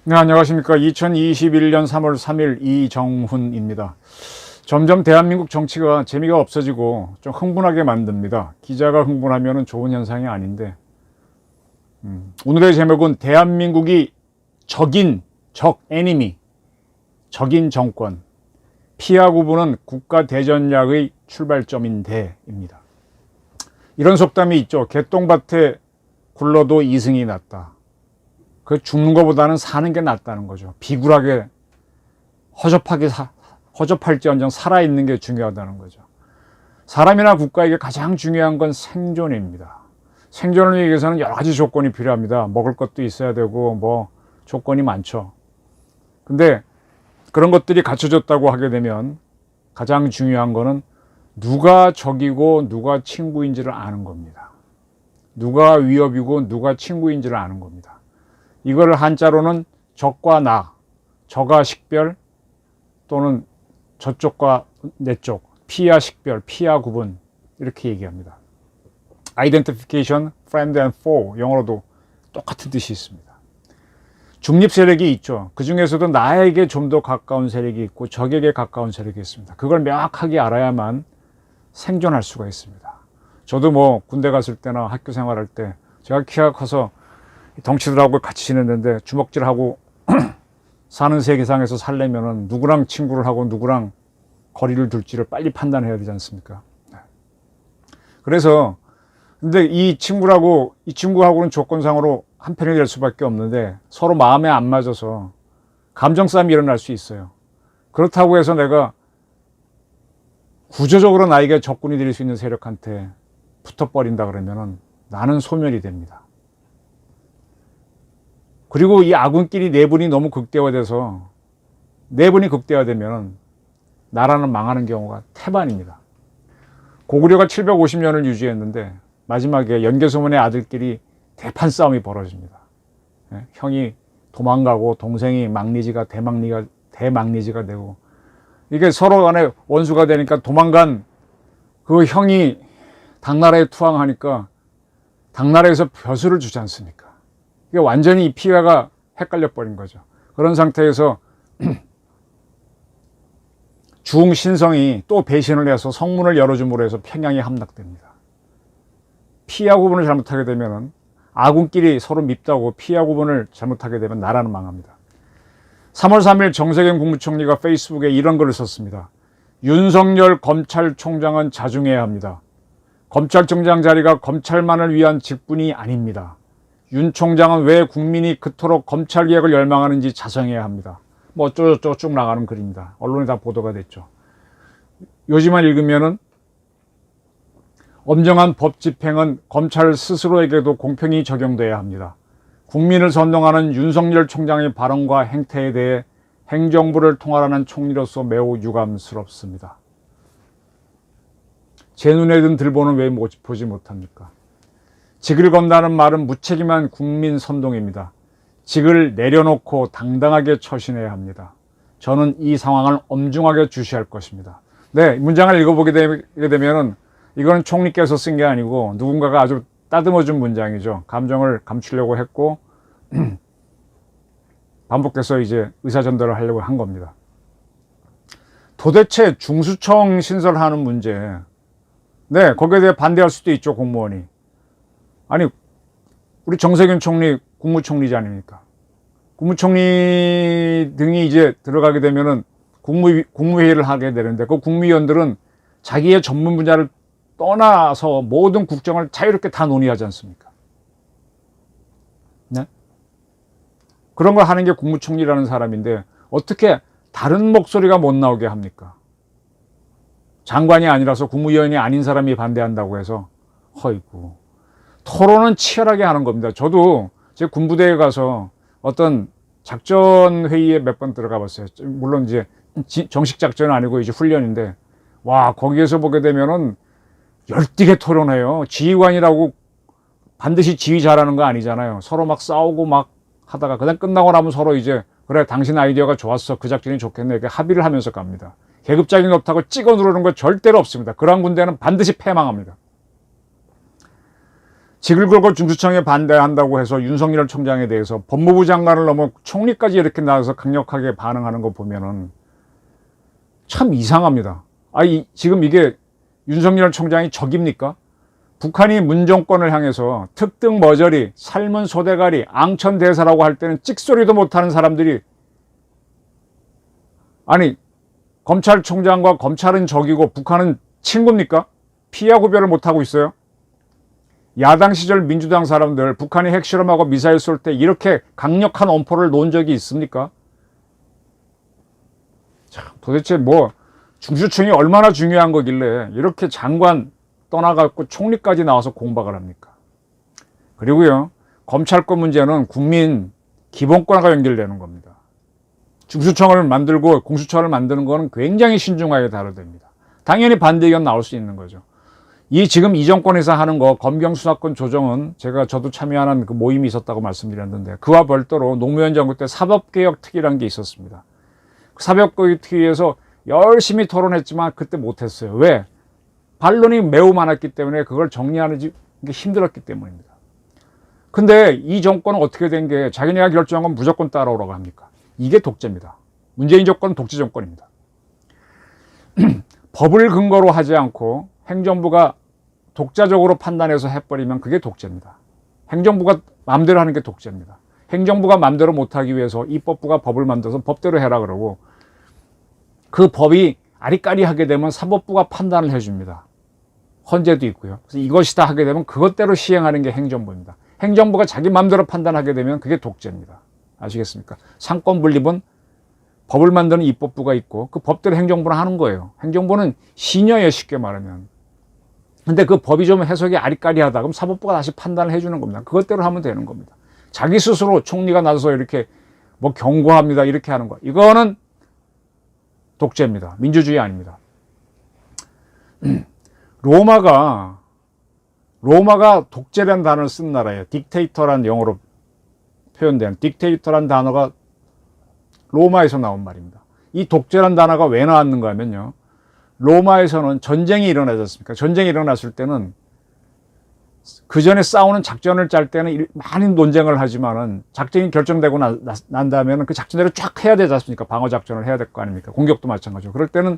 네, 안녕하십니까. 2021년 3월 3일 이정훈입니다. 점점 대한민국 정치가 재미가 없어지고 좀 흥분하게 만듭니다. 기자가 흥분하면 좋은 현상이 아닌데, 오늘의 제목은 대한민국이 애니미, 적인 정권, 피하 구분은 국가대전략의 출발점인데입니다. 이런 속담이 있죠. 개똥밭에 굴러도 이승이 낫다. 그 죽는 것보다는 사는 게 낫다는 거죠. 비굴하게 허접할지언정 살아있는 게 중요하다는 거죠. 사람이나 국가에게 가장 중요한 건 생존입니다. 생존을 위해서는 여러 가지 조건이 필요합니다. 먹을 것도 있어야 되고 조건이 많죠. 근데 그런 것들이 갖춰졌다고 하게 되면 가장 중요한 거는 누가 적이고 누가 친구인지를 아는 겁니다. 누가 위협이고 누가 친구인지를 아는 겁니다. 이걸 한자로는 적과 나, 저가 식별 또는 저쪽과 내 쪽, 피하 식별, 피하 구분 이렇게 얘기합니다. Identification, friend and foe 영어로도 똑같은 뜻이 있습니다. 중립 세력이 있죠. 그 중에서도 나에게 좀 더 가까운 세력이 있고 적에게 가까운 세력이 있습니다. 그걸 명확하게 알아야만 생존할 수가 있습니다. 저도 군대 갔을 때나 학교 생활할 때 제가 키가 커서 덩치들하고 같이 지냈는데 주먹질하고 사는 세계상에서 살려면은 누구랑 친구를 하고 누구랑 거리를 둘지를 빨리 판단해야 되지 않습니까? 그래서 근데 이 친구하고는 조건상으로 한편이 될 수밖에 없는데 서로 마음에 안 맞아서 감정 싸움이 일어날 수 있어요. 그렇다고 해서 내가 구조적으로 나에게 적군이 될 수 있는 세력한테 붙어버린다 그러면은 나는 소멸이 됩니다. 그리고 이 아군끼리 내분이 너무 극대화돼서 내분이 극대화되면 나라는 망하는 경우가 태반입니다. 고구려가 750년을 유지했는데 마지막에 연개소문의 아들끼리 대판 싸움이 벌어집니다. 형이 도망가고 동생이 대망리지가 되고 이게 서로 간에 원수가 되니까 도망간 그 형이 당나라에 투항하니까 당나라에서 벼슬을 주지 않습니까? 이게 완전히 이 피해가 헷갈려 버린 거죠. 그런 상태에서 중신성이 또 배신을 해서 성문을 열어줌으로 해서 평양이 함락됩니다. 피하 구분을 잘못하게 되면 아군끼리 서로 밉다고 피하 구분을 잘못하게 되면 나라는 망합니다. 3월 3일 정세균 국무총리가 페이스북에 이런 글을 썼습니다. 윤석열 검찰총장은 자중해야 합니다. 검찰총장 자리가 검찰만을 위한 직분이 아닙니다. 윤 총장은 왜 국민이 그토록 검찰개혁을 열망하는지 자성해야 합니다. 어쩌고저쩌고 쭉 나가는 글입니다. 언론에 다 보도가 됐죠. 요지만 읽으면은 엄정한 법 집행은 검찰 스스로에게도 공평히 적용돼야 합니다. 국민을 선동하는 윤석열 총장의 발언과 행태에 대해 행정부를 통할하는 총리로서 매우 유감스럽습니다. 제 눈에 든 들보는 왜 보지 못합니까? 직을 건다는 말은 무책임한 국민 선동입니다. 직을 내려놓고 당당하게 처신해야 합니다. 저는 이 상황을 엄중하게 주시할 것입니다. 네, 문장을 읽어보게 되면은 이거는 총리께서 쓴 게 아니고 누군가가 아주 따듬어준 문장이죠. 감정을 감추려고 했고 반복해서 이제 의사전달을 하려고 한 겁니다. 도대체 중수청 신설하는 문제, 네, 거기에 대해 반대할 수도 있죠, 공무원이. 아니, 우리 정세균 총리 국무총리지 아닙니까? 국무총리 등이 이제 들어가게 되면은 국무회의를 하게 되는데 그 국무위원들은 자기의 전문 분야를 떠나서 모든 국정을 자유롭게 다 논의하지 않습니까? 네? 그런 걸 하는 게 국무총리라는 사람인데 어떻게 다른 목소리가 못 나오게 합니까? 장관이 아니라서 국무위원이 아닌 사람이 반대한다고 해서 허이구. 토론은 치열하게 하는 겁니다. 저도 제 군부대에 가서 어떤 작전 회의에 몇 번 들어가 봤어요. 물론 이제 정식 작전은 아니고 이제 훈련인데, 와, 거기에서 보게 되면은 열띠게 토론해요. 지휘관이라고 반드시 지휘 잘하는 거 아니잖아요. 서로 막 싸우고 막 하다가 그냥 끝나고 나면 서로 이제 그래, 당신 아이디어가 좋았어, 그 작전이 좋겠네, 이렇게 합의를 하면서 갑니다. 계급장이 높다고 찍어 누르는 거 절대로 없습니다. 그러한 군대는 반드시 패망합니다. 직을 걸고 중수청에 반대한다고 해서 윤석열 총장에 대해서 법무부 장관을 넘어 총리까지 이렇게 나와서 강력하게 반응하는 거 보면은 참 이상합니다. 지금 이게 윤석열 총장이 적입니까? 북한이 문정권을 향해서 특등 머저리, 삶은 소대가리, 앙천대사라고 할 때는 찍소리도 못하는 사람들이 검찰총장과 검찰은 적이고 북한은 친구입니까? 피하 구별을 못하고 있어요. 야당 시절 민주당 사람들 북한이 핵실험하고 미사일 쏠 때 이렇게 강력한 엄포를 놓은 적이 있습니까? 참, 도대체 중수청이 얼마나 중요한 거길래 이렇게 장관 떠나갖고 총리까지 나와서 공박을 합니까? 그리고요, 검찰권 문제는 국민 기본권과 연결되는 겁니다. 중수청을 만들고 공수처를 만드는 거는 굉장히 신중하게 다뤄야 됩니다. 당연히 반대 의견 나올 수 있는 거죠. 지금 이 정권에서 하는 거 검경수사권 조정은 저도 참여하는 그 모임이 있었다고 말씀드렸는데, 그와 별도로 노무현 정부 때 사법개혁특위라는 게 있었습니다. 사법개혁특위에서 열심히 토론했지만 그때 못했어요. 왜? 반론이 매우 많았기 때문에 그걸 정리하는 게 힘들었기 때문입니다. 근데 이 정권은 어떻게 된 게 자기네가 결정한 건 무조건 따라오라고 합니까? 이게 독재입니다. 문재인 정권은 독재 정권입니다. 법을 근거로 하지 않고 행정부가 독자적으로 판단해서 해버리면 그게 독재입니다. 행정부가 마음대로 하는 게 독재입니다. 행정부가 마음대로 못하기 위해서 입법부가 법을 만들어서 법대로 해라 그러고, 그 법이 아리까리하게 되면 사법부가 판단을 해줍니다. 헌재도 있고요. 그래서 이것이다 하게 되면 그것대로 시행하는 게 행정부입니다. 행정부가 자기 마음대로 판단하게 되면 그게 독재입니다. 아시겠습니까? 상권 분립은 법을 만드는 입법부가 있고 그 법대로 행정부는 하는 거예요. 행정부는 시녀예요, 쉽게 말하면. 근데 그 법이 좀 해석이 아리까리하다 그럼 사법부가 다시 판단을 해주는 겁니다. 그것대로 하면 되는 겁니다. 자기 스스로 총리가 나서서 이렇게 경고합니다 이렇게 하는 거, 이거는 독재입니다. 민주주의 아닙니다. 로마가 독재라는 단어를 쓴 나라예요. 딕테이터라는 영어로 표현된 딕테이터라는 단어가 로마에서 나온 말입니다. 이 독재라는 단어가 왜 나왔는가 하면요, 로마에서는 전쟁이 일어나지 않습니까? 전쟁이 일어났을 때는 그 전에 싸우는 작전을 짤 때는 많은 논쟁을 하지만은 작전이 결정되고 난 다음에는 그 작전대로 쫙 해야 되지 않습니까? 방어 작전을 해야 될 거 아닙니까? 공격도 마찬가지죠. 그럴 때는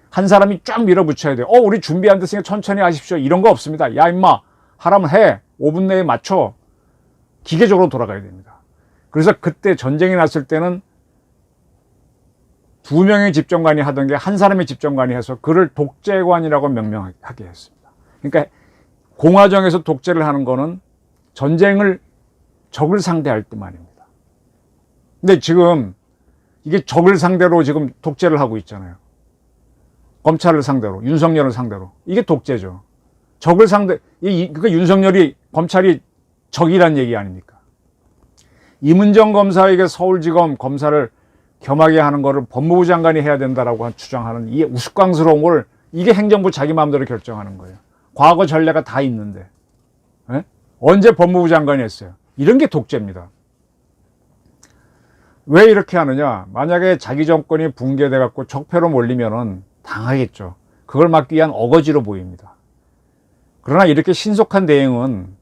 한 사람이 쫙 밀어붙여야 돼요. 우리 준비 안 됐으니까 천천히 하십시오. 이런 거 없습니다. 야, 임마, 하라면 해. 5분 내에 맞춰. 기계적으로 돌아가야 됩니다. 그래서 그때 전쟁이 났을 때는 2명의 집정관이 하던 게 한 사람의 집정관이 해서 그를 독재관이라고 명명하게 했습니다. 그러니까 공화정에서 독재를 하는 거는 적을 상대할 때만입니다. 근데 지금 이게 적을 상대로 지금 독재를 하고 있잖아요. 검찰을 상대로, 윤석열을 상대로. 이게 독재죠. 그러니까 윤석열이, 검찰이 적이란 얘기 아닙니까? 이문정 검사에게 서울지검 검사를 겸하게 하는 거를 법무부 장관이 해야 된다라고 주장하는 이 우스꽝스러운 걸, 이게 행정부 자기 마음대로 결정하는 거예요. 과거 전례가 다 있는데. 에? 언제 법무부 장관이 했어요? 이런 게 독재입니다. 왜 이렇게 하느냐? 만약에 자기 정권이 붕괴돼 갖고 적폐로 몰리면은 당하겠죠. 그걸 막기 위한 어거지로 보입니다. 그러나 이렇게 신속한 대응은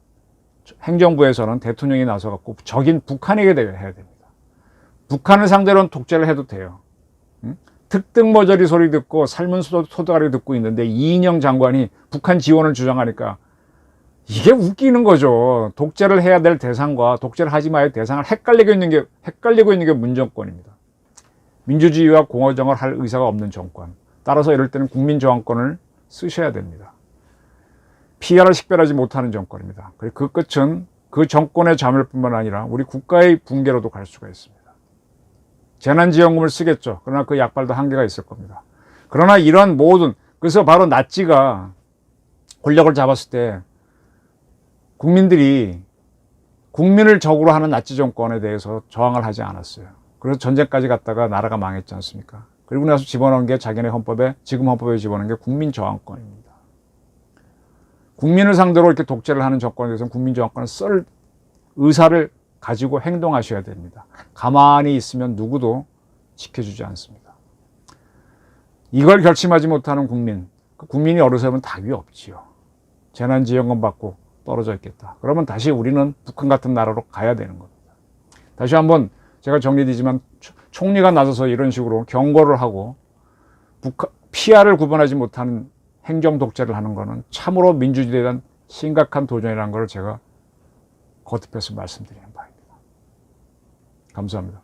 행정부에서는 대통령이 나서 갖고 적인 북한에게 해야 됩니다. 북한을 상대로는 독재를 해도 돼요. 특등 머저리 소리 듣고 삶은 소다가리 듣고 있는데 이인영 장관이 북한 지원을 주장하니까 이게 웃기는 거죠. 독재를 해야 될 대상과 독재를 하지 마야 할 대상을 헷갈리고 있는 게 문정권입니다. 민주주의와 공화정을 할 의사가 없는 정권. 따라서 이럴 때는 국민저항권을 쓰셔야 됩니다. 피해를 식별하지 못하는 정권입니다. 그리고 그 끝은 그 정권의 자멸뿐만 아니라 우리 국가의 붕괴로도 갈 수가 있습니다. 재난지원금을 쓰겠죠. 그러나 그 약발도 한계가 있을 겁니다. 그러나 이런 그래서 바로 나치가 권력을 잡았을 때 국민을 적으로 하는 나치 정권에 대해서 저항을 하지 않았어요. 그래서 전쟁까지 갔다가 나라가 망했지 않습니까? 그리고 나서 집어넣은 게 지금 헌법에 집어넣은 게 국민저항권입니다. 국민을 상대로 이렇게 독재를 하는 정권에 대해서는 국민저항권을 쓸 의사를 가지고 행동하셔야 됩니다. 가만히 있으면 누구도 지켜주지 않습니다. 이걸 결심하지 못하는 국민이 어려서면 답이 없지요. 재난지원금 받고 떨어져 있겠다. 그러면 다시 우리는 북한 같은 나라로 가야 되는 겁니다. 다시 한번 제가 정리되지만 총리가 나서서 이런 식으로 경고를 하고 피아를 구분하지 못하는 행정 독재를 하는 것은 참으로 민주주의에 대한 심각한 도전이라는 걸 제가 거듭해서 말씀드리는 바입니다. 감사합니다.